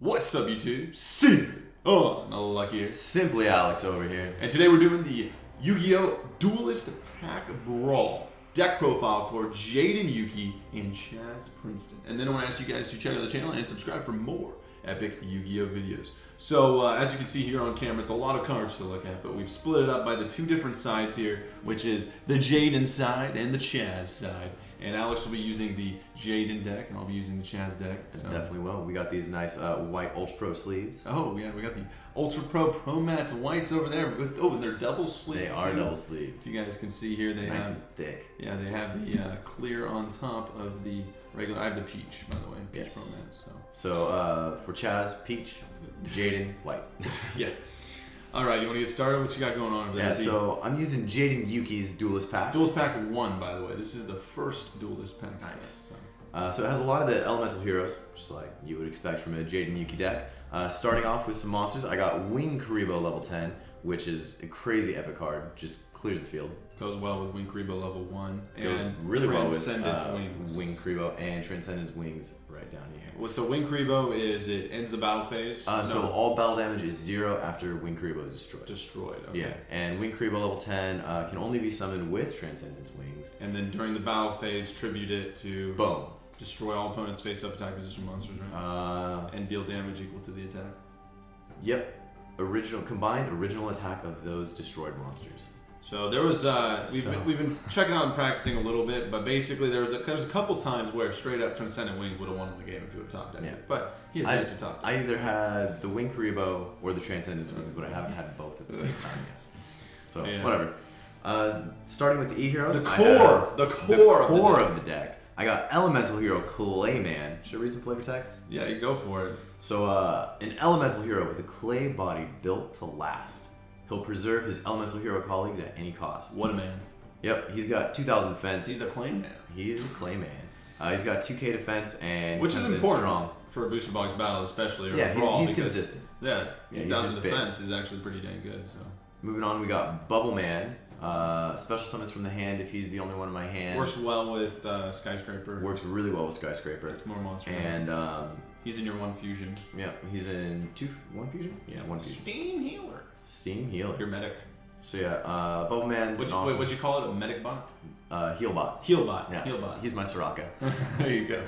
What's up, YouTube? SimplyUnlucky here. Simply Alex over here. And today we're doing the YuGiOh Duelist Pack Brawl deck profile for Jaden Yuki and Chaz Princeton. And then I want to ask you guys to check out the channel and subscribe for more epic YuGiOh videos. So as you can see here on camera, it's a lot of cards to look at, but we've split it up by the two different sides here, which is the Jaden side and the Chaz side. And Alex will be using the Jaden deck, and I'll be using the Chaz deck. So. Definitely will. We got these nice white Ultra Pro sleeves. Oh yeah, we got the Ultra Pro Mats whites over there. Oh, and they're double sleeved. They are double sleeved. You guys can see here, they nice have and thick. Yeah, they have the clear on top of the regular. I have the peach, by the way, peach Pro Mats. So for Chaz, peach, Jaden, white. Yeah. All right, you want to get started? What you got going on over there? Yeah, so I'm using Jaden Yuki's Duelist Pack. Duelist Pack 1, by the way. This is the first Duelist Pack. Nice. So it has a lot of the elemental heroes, just like you would expect from a Jaden Yuki deck. Starting off with some monsters, I got Wing KAIBA level 10, which is a crazy epic card. Just clears the field. Goes well with Wing KAIBA level 1. Goes and really well with Wings. Wing KAIBA and Transcendence Wings right down here. Well, so Wing KAIBA is it ends the battle phase? So all battle damage is 0 after Wing KAIBA is destroyed. Destroyed, okay. Yeah, and Wing KAIBA level 10 can only be summoned with Transcendence Wings. And then during the battle phase, tribute it to... Boom. Destroy all opponents' face-up attack position monsters, right? And deal damage equal to the attack. Yep. Combined original attack of those destroyed monsters. So there was we've been checking out and practicing a little bit, but basically there's a couple times where straight up Transcendent Wings would have won in the game if he would have topped it. Yeah. But he has yet to top. I either had the Wing KAIBA or the Transcendence Wings, but I haven't had both at the same time yet. So whatever. Starting with the E heroes, the core of the deck. I got Elemental Hero Clayman. Should I read some flavor text? Yeah, you go for it. So an Elemental Hero with a clay body built to last. He'll preserve his Elemental Hero colleagues at any cost. What a man. Yep, he's got 2,000 defense. He's a clay man. He is a clay man. He's got 2k defense and which is important for a booster box battle, especially. Or yeah, a brawl he's consistent. Yeah, 2,000 defense is actually pretty dang good. So moving on, we got Bubble Man. Special summons from the hand if he's the only one in my hand. Works well with Skyscraper. Works really well with Skyscraper. It's more monsters. And he's in your 1 fusion. Yeah, he's in 1 fusion? Yeah, 1 fusion. Steam Healer. Steam Healer. Your medic. So yeah, Bubble Man's awesome. What'd you call it? A medic bot? Heal bot. Heal bot. Yeah. Heal bot. He's my Soraka. There you go.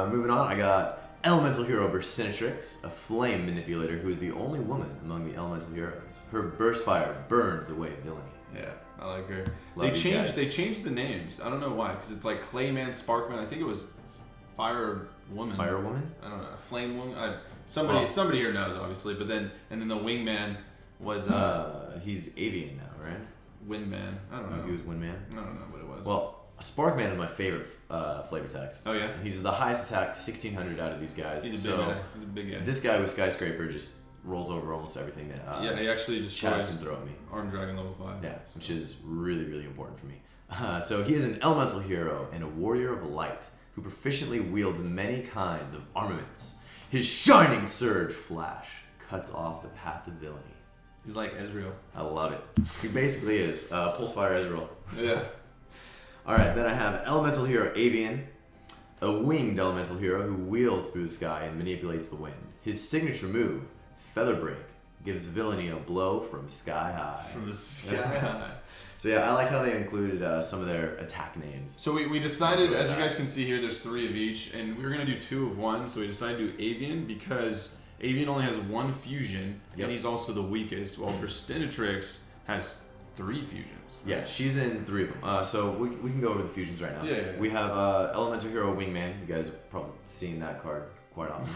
Moving on, I got Elemental Hero Burstinatrix, a flame manipulator who is the only woman among the elemental heroes. Her burst fire burns away villainy. Yeah, I like her. They changed the names. I don't know why, because it's like Clayman, Sparkman. I think it was Fire Woman. Fire Woman? I don't know. Flame Woman. Somebody here knows, obviously. But then the Wingman was. He's Avian now, right? Windman. I don't know. He was Windman. I don't know what it was. Well, Sparkman is my favorite flavor text. Oh yeah. He's the highest attack, 1,600 out of these guys. He's a big guy. He's a big guy. This guy with Skyscraper just rolls over almost everything that yeah, he actually destroys Chaz can throw at me. Armed Dragon level 5. Yeah, which is really, really important for me. So he is an elemental hero and a warrior of light who proficiently wields many kinds of armaments. His shining surge flash cuts off the path of villainy. He's like Ezreal. I love it. He basically is. Pulse Fire Ezreal. Yeah. Alright, then I have Elemental Hero Avian, a winged elemental hero who wheels through the sky and manipulates the wind. His signature move, Feather Break, gives villainy a blow from sky high. From the sky high. So yeah, I like how they included some of their attack names. So we decided, as you guys can see here, there's 3 of each, and we were going to do 2 of 1, so we decided to do Avian because Avian only has 1 fusion, and he's also the weakest, while Burstinatrix has 3 fusions. Right? Yeah, she's in 3 of them. So we can go over the fusions right now. Yeah. We have Elemental Hero Wingman. You guys have probably seen that card quite often.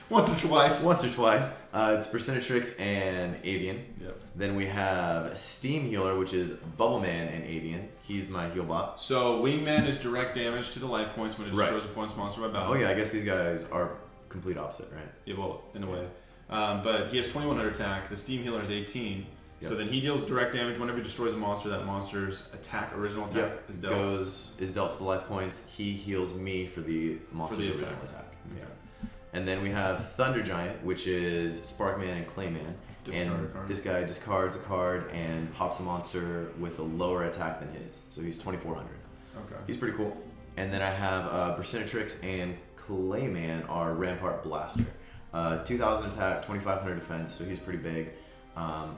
Once or twice. It's Burstinatrix and Avian. Yep. Then we have Steam Healer, which is Bubble Man and Avian. He's my heal bot. So Wingman is direct damage to the life points when it destroys a points monster by battle. Oh yeah, I guess these guys are complete opposite, right? Yeah, well, in a way. But he has 2100 attack. The Steam Healer is 18. Yep. So then he deals direct damage whenever he destroys a monster. That monster's original attack is dealt. Is dealt to the life points. He heals me for the monster's original attack. Yeah. And then we have Thunder Giant, which is Sparkman and Clayman. This guy discards a card and pops a monster with a lower attack than his. So he's 2,400. Okay. He's pretty cool. And then I have Burstinatrix and Clayman are Rampart Blaster. 2,000 attack, 2,500 defense, so he's pretty big.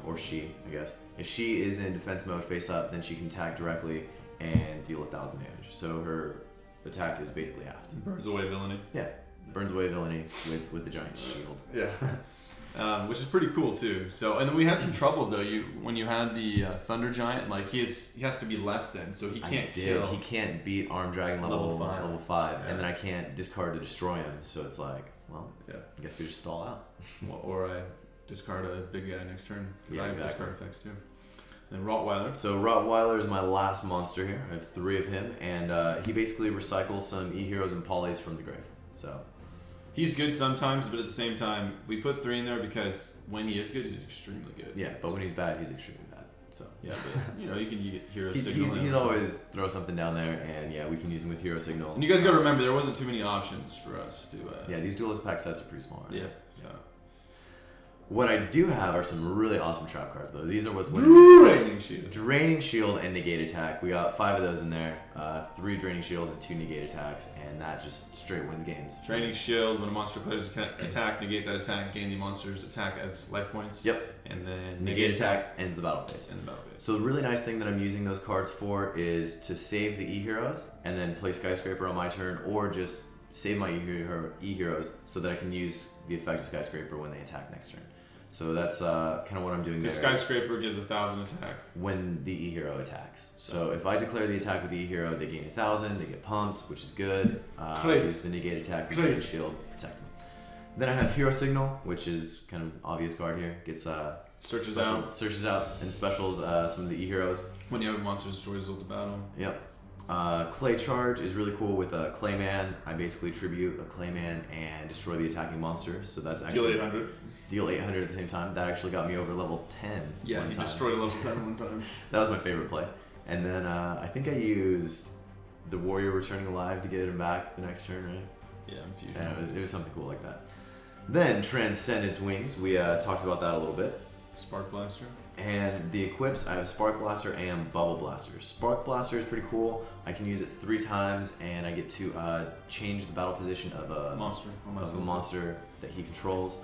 Or she, I guess. If she is in defense mode face up, then she can attack directly and deal 1,000 damage. So her attack is basically halved. Burns away villainy. Yeah, burns away villainy with the giant shield. Yeah. Which is pretty cool too. So, and then we had some troubles though. When you had the Thunder Giant, like he has to be less than, so he can't kill. He can't beat Arm Dragon level 5, yeah. and then I can't discard to destroy him. So it's like, well, yeah. I guess we just stall out. Or I discard a big guy next turn because I have discard effects too. And Rottweiler. So Rottweiler is my last monster here. I have 3 of him, and he basically recycles some E-Heroes and Polys from the grave. So he's good sometimes, but at the same time, we put 3 in there because when he is good, he's extremely good. Yeah, but when he's bad, he's extremely bad. So yeah, but you can get Hero Signal. He's always throw something down there, and yeah, we can use him with Hero Signal. And you guys got to remember, there wasn't too many options for us to. Yeah, these duelist pack sets are pretty small. Right? Yeah. So. What I do have are some really awesome trap cards, though. These are what's winning. Draining Shield and Negate Attack. We got 5 of those in there. 3 Draining Shields and 2 Negate Attacks, and that just straight wins games. Draining Shield, when a monster declares an attack, negate that attack, gain the monster's attack as life points. Yep. And then Negate Attack ends the battle phase. So the really nice thing that I'm using those cards for is to save the E-Heroes and then play Skyscraper on my turn, or just save my E-Heroes so that I can use the effect of Skyscraper when they attack next turn. So that's kind of what I'm doing there. Because Skyscraper gives 1,000 attack. When the E-Hero attacks. So if I declare the attack with the E-Hero, they gain 1,000, they get pumped, which is good. Use the negate attack, the shield, protect them. Then I have Hero Signal, which is kind of obvious card here. Gets searches out and specials some of the E-Heroes. When you have a monster destroy result of battle. Yep. Clay Charge is really cool with a Clayman. I basically tribute a Clayman and destroy the attacking monster. So that's actually... Deal 800. Deal 800 at the same time. That actually got me over level 10. Yeah, he destroyed a level 10 one time. That was my favorite play. And then I think I used the Warrior Returning Alive to get him back the next turn, right? Yeah, Infusion. Yeah, it was something cool like that. Then Transcendence Wings. We talked about that a little bit. Spark Blaster. And the equips, I have Spark Blaster and Bubble Blaster. Spark Blaster is pretty cool. I can use it 3 times, and I get to change the battle position of a monster that he controls.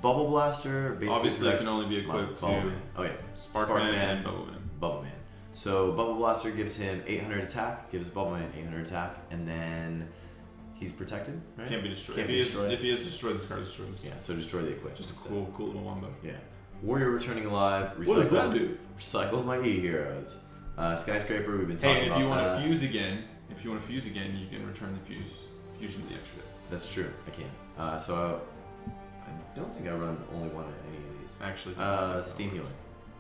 Bubble Blaster basically obviously it can only be equipped to Sparkman and Bubbleman. So Bubble Blaster gives him 800 attack, gives Bubbleman 800 attack, and then he's protected, right? Can't be destroyed. If he is destroyed, this card is destroyed. Yeah, so destroy the equip. Just a cool little wombo. Yeah. Warrior Returning Alive. What does that do? Recycles my E-Heroes. Skyscraper, we've been talking about. Hey, if you want to fuse again, you can return the fusion to the extra. That's true. I can. So I don't think I run only one of any of these. Actually. Steam Healer.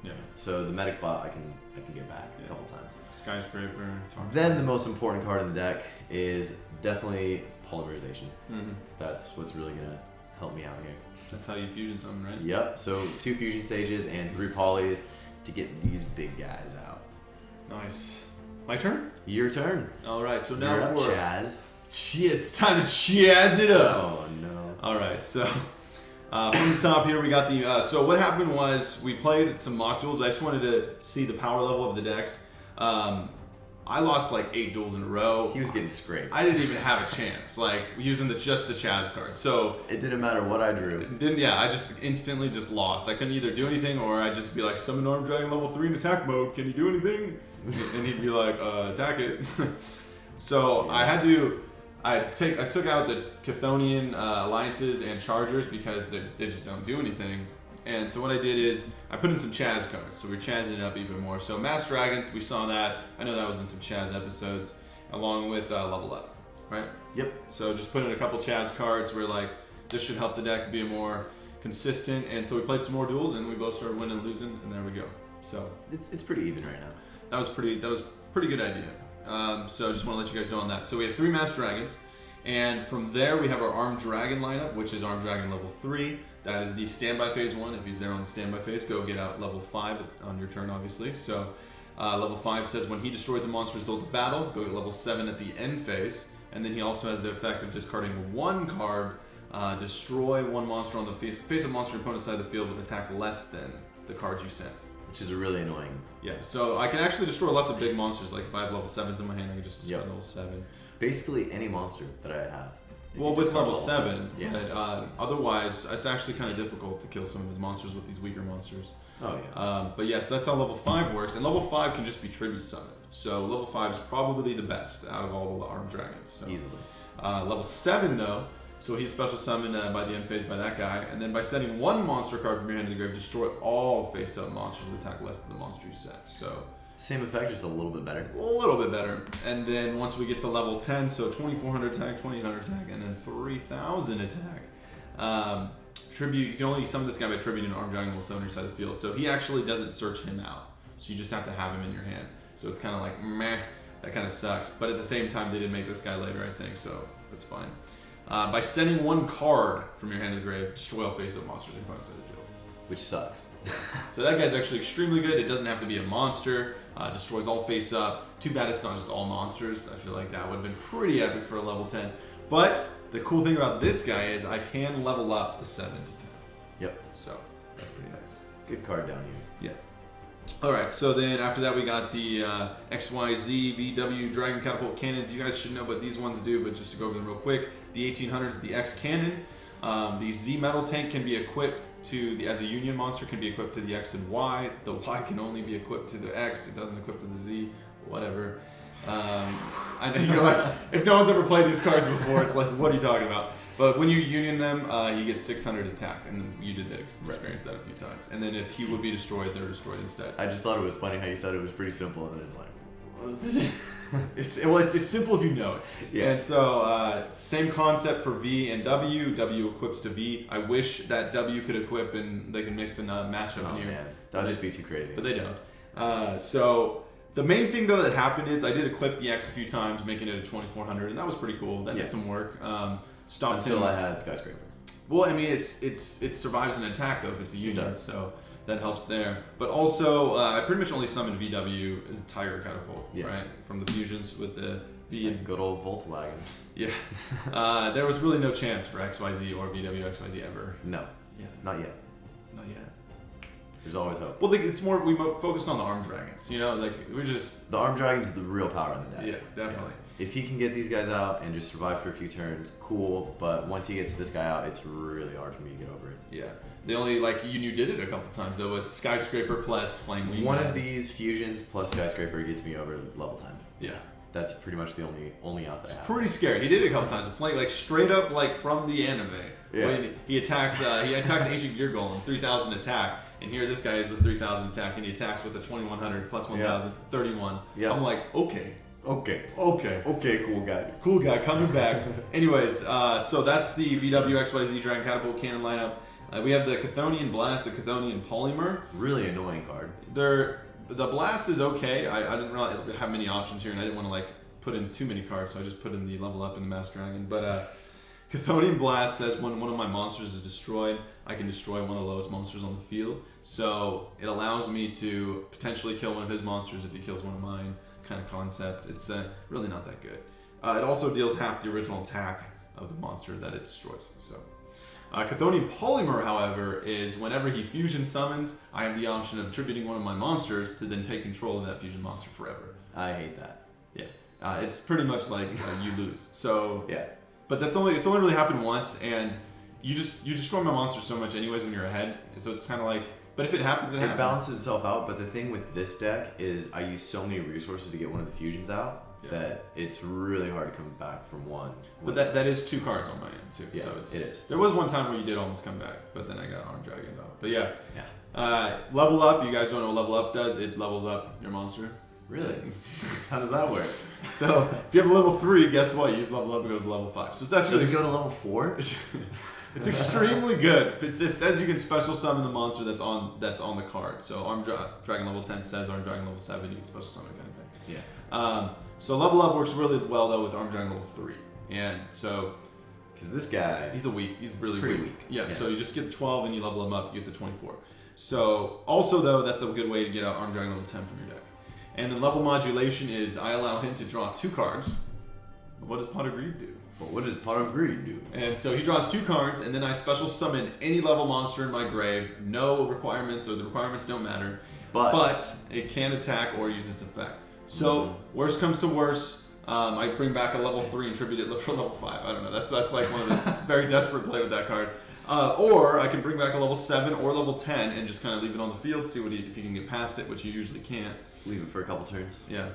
Yeah. So the Medic Bot I can get back a couple times. Skyscraper. Then the most important card in the deck is definitely Polymerization. Mm-hmm. That's what's really gonna help me out here. That's how you fusion something, right? Yep. So 2 Fusion Sages and 3 Polys to get these big guys out. Nice. My turn? Your turn. All right. So now you're up, Chaz. It's time to Chaz it up. Oh no. All right. So from the top here, we got the. So what happened was we played some mock duels. I just wanted to see the power level of the decks. I lost like 8 duels in a row. He was getting scraped. I didn't even have a chance, like using just the Chaz card. So it didn't matter what I drew. I just instantly just lost. I couldn't either do anything, or I'd just be like, summon Arm Dragon level 3 in attack mode. Can you do anything? And he'd be like, attack it. So yeah. I took out the Chthonian alliances and Chargers because they just don't do anything. And so what I did is I put in some Chaz cards, so we're Chazzing it up even more. So Mass Dragons, we saw that. I know that was in some Chaz episodes, along with Level Up, right? Yep. So just put in a couple Chaz cards where like this should help the deck be more consistent. And so we played some more duels, and we both started winning and losing, and there we go. So it's pretty even right now. That was pretty good idea. So just want to let you guys know on that. So we have 3 Mass Dragons, and from there we have our Armed Dragon lineup, which is Armed Dragon level 3. That is the standby phase 1. If he's there on the standby phase, go get out level 5 on your turn, obviously. So level 5 says when he destroys a monster result of battle, go get level 7 at the end phase. And then he also has the effect of discarding 1 card, destroy 1 monster on the face of monster opponent's side of the field with attack less than the cards you sent. Which is really annoying. Yeah, so I can actually destroy lots of big monsters. Like if I have level 7s in my hand, I can just destroy level 7. Basically any monster that I have. Well, you with just go level 7, Yeah. but otherwise, it's actually kind of difficult to kill some of his monsters with these weaker monsters. Oh, yeah. But yes, that's how level 5 works. And level 5 can just be tribute summon. So level 5 is probably the best out of all the armed dragons. So. Easily. Level 7, though, so he's special summoned by the end phase by that guy. And then by sending one monster card from your hand to the grave, destroy all face-up monsters with attack less than the monster you set. So Same effect, just a little bit better. a little bit better. And then once we get to level 10, so 2400 attack, 2800 attack, and then 3000 attack. Tribute, you can only summon this guy by tributing an armed dragon level 7 on your side of the field. So he actually doesn't search him out. So you just have to have him in your hand. So it's kind of like, meh, that kind of sucks. But at the same time, they did make this guy later, I think, so that's fine. By sending one card from your hand to the grave, destroy all face-up monsters in your opponent's side of the field. Which sucks. So that guy's actually extremely good. It doesn't have to be a monster. Destroys all face-up. Too bad it's not just all monsters. I feel like that would have been pretty epic for a level 10. But the cool thing about this guy is I can level up the 7 to 10. Yep. So that's pretty nice. Good card down here. Yeah. Alright, so then after that we got the XYZ VW Dragon Catapult Cannons. You guys should know what these ones do, but just to go over them real quick. The 1800s, the X Cannon. The Z Metal Tank can be equipped to, as a Union monster, can be equipped to the X and Y. The Y can only be equipped to the X. It doesn't equip to the Z. Whatever. I know you're like, if no one's ever played these cards before, it's like, what are you talking about? But when you union them, you get 600 attack, and you did that experience that a few times. And then if he would be destroyed, they're destroyed instead. I just thought it was funny how you said it was pretty simple, and then it's like, it's simple if you know it. Yeah. And so same concept for V and W. W equips to V. I wish that W could equip and they can mix and match up in here. Man, that'd just be too crazy. But they don't. So the main thing though that happened is I did equip the X a few times, making it a 2400, and that was pretty cool. That did some work. Stopped Until him. I had Skyscraper. Well, I mean, it survives an attack though if it's a unit, so that helps there. But also, I pretty much only summoned VW as a Tiger Catapult, right? From the fusions with the V and good old Volkswagen. Yeah. There was really no chance for XYZ or VW XYZ ever. No. Yeah. Not yet. Not yet. There's always hope. Well, it's more, we focused on the armed dragons, you know, like we're just... The armed dragon's the real power in the deck. Yeah, definitely. Yeah. If he can get these guys out and just survive for a few turns, cool. But once he gets this guy out, it's really hard for me to get over it. Yeah. The only, like, you did it a couple times, though, was Skyscraper plus Flame Wing. One of these fusions plus Skyscraper gets me over level 10. Yeah. That's pretty much the only out that I have. Pretty scary. He did it a couple times. Flame, like, straight up, like, from the anime. Yeah. When he attacks Ancient Gear Golem, 3,000 attack. And here this guy is with 3,000 attack, and he attacks with a 2,100 plus 1,000, 31. Yeah. I'm like, okay. Okay, cool guy. Cool guy, coming back. Anyways, so that's the VW XYZ Dragon Catapult Cannon lineup. We have the Chthonian Blast, the Chthonian Polymer. Really annoying card. The Blast is okay. I didn't really have many options here, and I didn't want to like put in too many cards, so I just put in the Level Up and the Mass Dragon. But Chthonian Blast says when one of my monsters is destroyed, I can destroy one of the lowest monsters on the field. So it allows me to potentially kill one of his monsters if he kills one of mine. Kind of concept. It's really not that good. It also deals half the original attack of the monster that it destroys. So, Chthonian Polymer, however, is whenever he fusion summons, I have the option of attributing one of my monsters to then take control of that fusion monster forever. I hate that. Yeah, it's pretty much like you lose. So yeah, but it's only really happened once, and you destroy my monster so much anyways when you're ahead. So it's kind of like. But if it happens, it happens. It balances itself out, but the thing with this deck is I use so many resources to get one of the fusions out that it's really hard to come back from one. But that is 2 cards on my end, too. Yeah, so it is. There was one time where you did almost come back, but then I got Armed Dragons out. But level Up, you guys don't know what Level Up does. It levels up your monster. Really? How does that work? So if you have a level 3, guess what? You use Level Up, it goes to level 5. So it's actually... Does it go to level 4? It's extremely good. It says you can special summon the monster that's on the card. So Armed Dragon level 10 says Armed Dragon level 7, you can special summon kind of thing. Yeah. So Level Up works really well though with Armed Dragon level 3. And so because this guy he's really pretty weak. weak. Yeah, so you just get the 12 and you level him up, you get the 24. So also though, that's a good way to get out Armed Dragon level 10 from your deck. And then level modulation is I allow him to draw 2 cards. What does Pot of Greed do? But what does Pot of Greed do? And so he draws 2 cards, and then I special summon any level monster in my grave. No requirements, or the requirements don't matter. But it can attack or use its effect. So worst comes to worst, I bring back a level 3 and tribute it for level 5. I don't know. That's like one of the very desperate play with that card. Or I can bring back a level 7 or level 10 and just kind of leave it on the field, see if you can get past it, which you usually can't. Leave it for a couple turns. Yeah.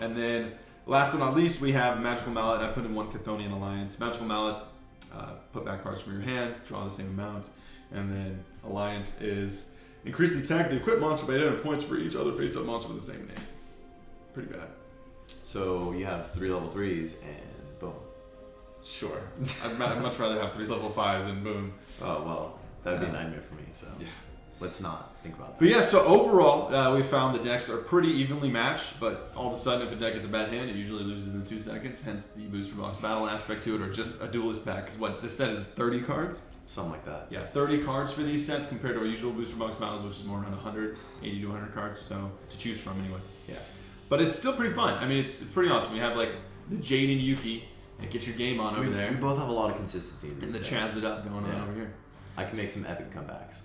And then, last but not least, we have Magical Mallet. I put in 1 Chthonian Alliance. Magical Mallet, put back cards from your hand, draw the same amount. And then Alliance is increase the attack of the equipped monster by 800 points for each other face-up monster with the same name. Pretty bad. So you have 3 level 3s and boom. Sure. I'd much rather have 3 level 5s and boom. Oh, well, that'd be a nightmare for me, so yeah. Let's not think about that. But yeah, so overall, we found the decks are pretty evenly matched, but all of a sudden, if a deck gets a bad hand, it usually loses in 2 seconds, hence the booster box battle aspect to it, or just a duelist pack, because what, this set is 30 cards? Something like that. Yeah, 30 cards for these sets compared to our usual booster box battles, which is more around 100, 80 to 100 cards, so to choose from anyway. Yeah. But it's still pretty fun. I mean, it's pretty awesome. We have like the Jaden Yuki, and get your game on over there. We both have a lot of consistency in and these the decks. Chazz it up going on over here. I can make some epic comebacks.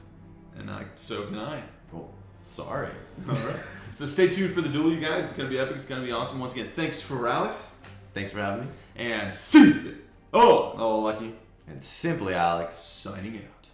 And so can I. Well, sorry. All right. So stay tuned for the duel, you guys. It's going to be epic. It's going to be awesome. Once again, thanks for Alex. Thanks for having me. And SimplyUnlucky. And Simply Alex. Signing out.